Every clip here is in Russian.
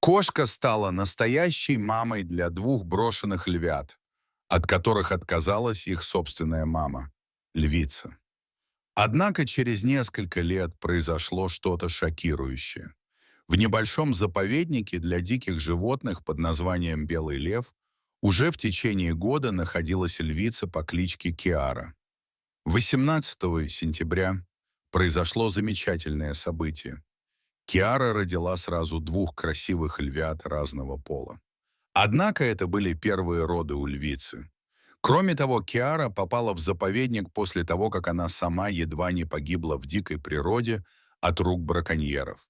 Кошка стала настоящей мамой для двух брошенных львят, от которых отказалась их собственная мама — львица. Однако через несколько лет произошло что-то шокирующее. В небольшом заповеднике для диких животных под названием «Белый лев» уже в течение года находилась львица по кличке Киара. 18 сентября произошло замечательное событие. Киара родила сразу двух красивых львят разного пола. Однако это были первые роды у львицы. Кроме того, Киара попала в заповедник после того, как она сама едва не погибла в дикой природе от рук браконьеров.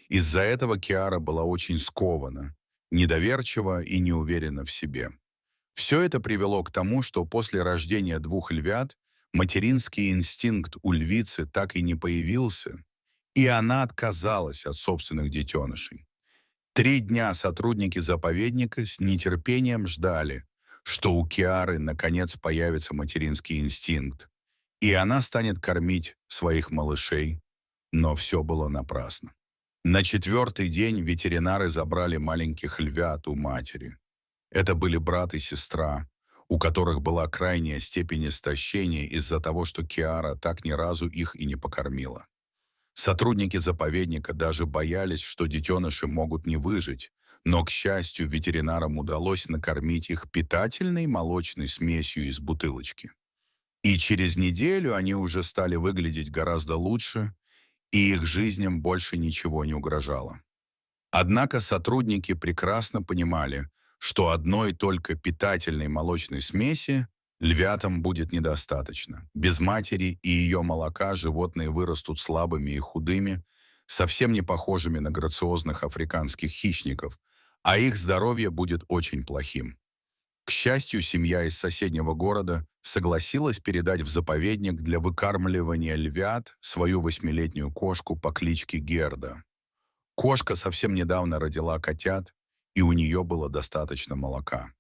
Из-за этого Киара была очень скована, недоверчива и не уверена в себе. Все это привело к тому, что после рождения двух львят материнский инстинкт у львицы так и не появился, и она отказалась от собственных детенышей. 3 дня сотрудники заповедника с нетерпением ждали, что у Киары наконец появится материнский инстинкт, и она станет кормить своих малышей, но все было напрасно. На 4-й день ветеринары забрали маленьких львят у матери. Это были брат и сестра, у которых была крайняя степень истощения из-за того, что Киара так ни разу их и не покормила. Сотрудники заповедника даже боялись, что детеныши могут не выжить, но, к счастью, ветеринарам удалось накормить их питательной молочной смесью из бутылочки. И через неделю они уже стали выглядеть гораздо лучше, и их жизням больше ничего не угрожало. Однако сотрудники прекрасно понимали, что одной только питательной молочной смеси львятам будет недостаточно. Без матери и ее молока животные вырастут слабыми и худыми, совсем не похожими на грациозных африканских хищников, а их здоровье будет очень плохим. К счастью, семья из соседнего города согласилась передать в заповедник для выкармливания львят свою 8-летнюю кошку по кличке Герда. Кошка совсем недавно родила котят, и у нее было достаточно молока.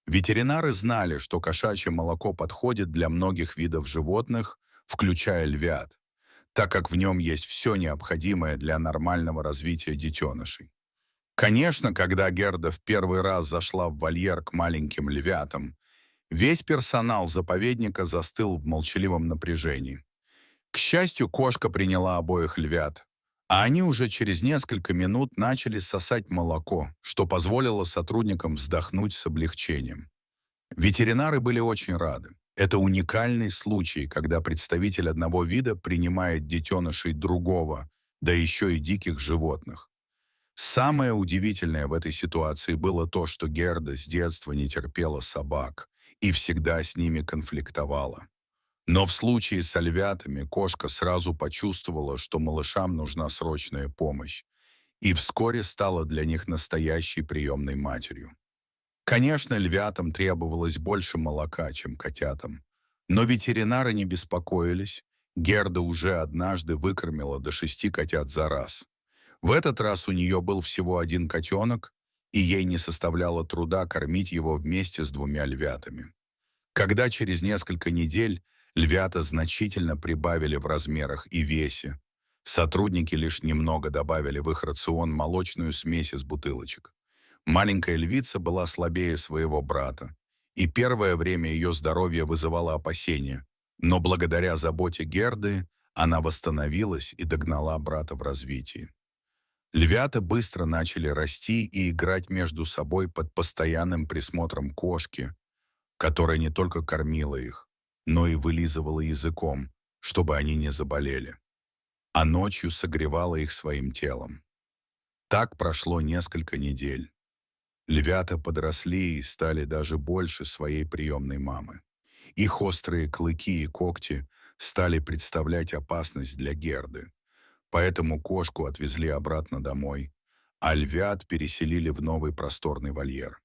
Ветеринары знали, что кошачье молоко подходит для многих видов животных, включая львят, так как в нем есть все необходимое для нормального развития детенышей. Конечно, когда Герда в первый раз зашла в вольер к маленьким львятам, весь персонал заповедника застыл в молчаливом напряжении. К счастью, кошка приняла обоих львят, а они уже через несколько минут начали сосать молоко, что позволило сотрудникам вздохнуть с облегчением. Ветеринары были очень рады. Это уникальный случай, когда представитель одного вида принимает детенышей другого, да еще и диких животных. Самое удивительное в этой ситуации было то, что Герда с детства не терпела собак и всегда с ними конфликтовала. Но в случае с львятами кошка сразу почувствовала, что малышам нужна срочная помощь, и вскоре стала для них настоящей приемной матерью. Конечно, львятам требовалось больше молока, чем котятам, но ветеринары не беспокоились. Герда уже однажды выкормила до 6 котят за раз. В этот раз у нее был всего один котенок, и ей не составляло труда кормить его вместе с 2 львятами. Когда через несколько недель львята значительно прибавили в размерах и весе, сотрудники лишь немного добавили в их рацион молочную смесь из бутылочек. Маленькая львица была слабее своего брата, и первое время ее здоровье вызывало опасения, но благодаря заботе Герды она восстановилась и догнала брата в развитии. Львята быстро начали расти и играть между собой под постоянным присмотром кошки, которая не только кормила их, но и вылизывала языком, чтобы они не заболели, а ночью согревала их своим телом. Так прошло несколько недель. Львята подросли и стали даже больше своей приемной мамы. Их острые клыки и когти стали представлять опасность для Герды, поэтому кошку отвезли обратно домой, а львят переселили в новый просторный вольер.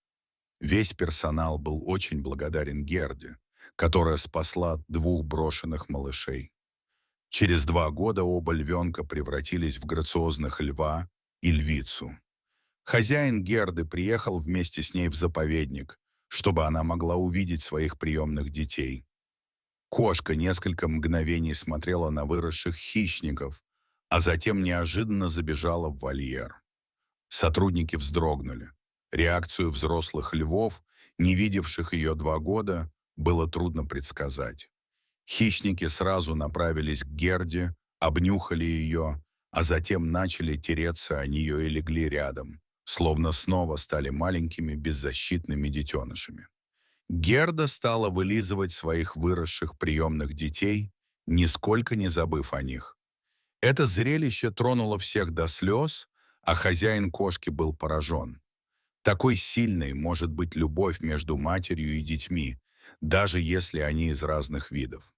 Весь персонал был очень благодарен Герде, которая спасла двух брошенных малышей. Через 2 года оба львенка превратились в грациозных льва и львицу. Хозяин Герды приехал вместе с ней в заповедник, чтобы она могла увидеть своих приемных детей. Кошка несколько мгновений смотрела на выросших хищников, а затем неожиданно забежала в вольер. Сотрудники вздрогнули. Реакцию взрослых львов, не видевших ее 2 года, было трудно предсказать. Хищники сразу направились к Герде, обнюхали ее, а затем начали тереться о нее и легли рядом, словно снова стали маленькими беззащитными детенышами. Герда стала вылизывать своих выросших приемных детей, нисколько не забыв о них. Это зрелище тронуло всех до слез, а хозяин кошки был поражен. Такой сильной может быть любовь между матерью и детьми, даже если они из разных видов.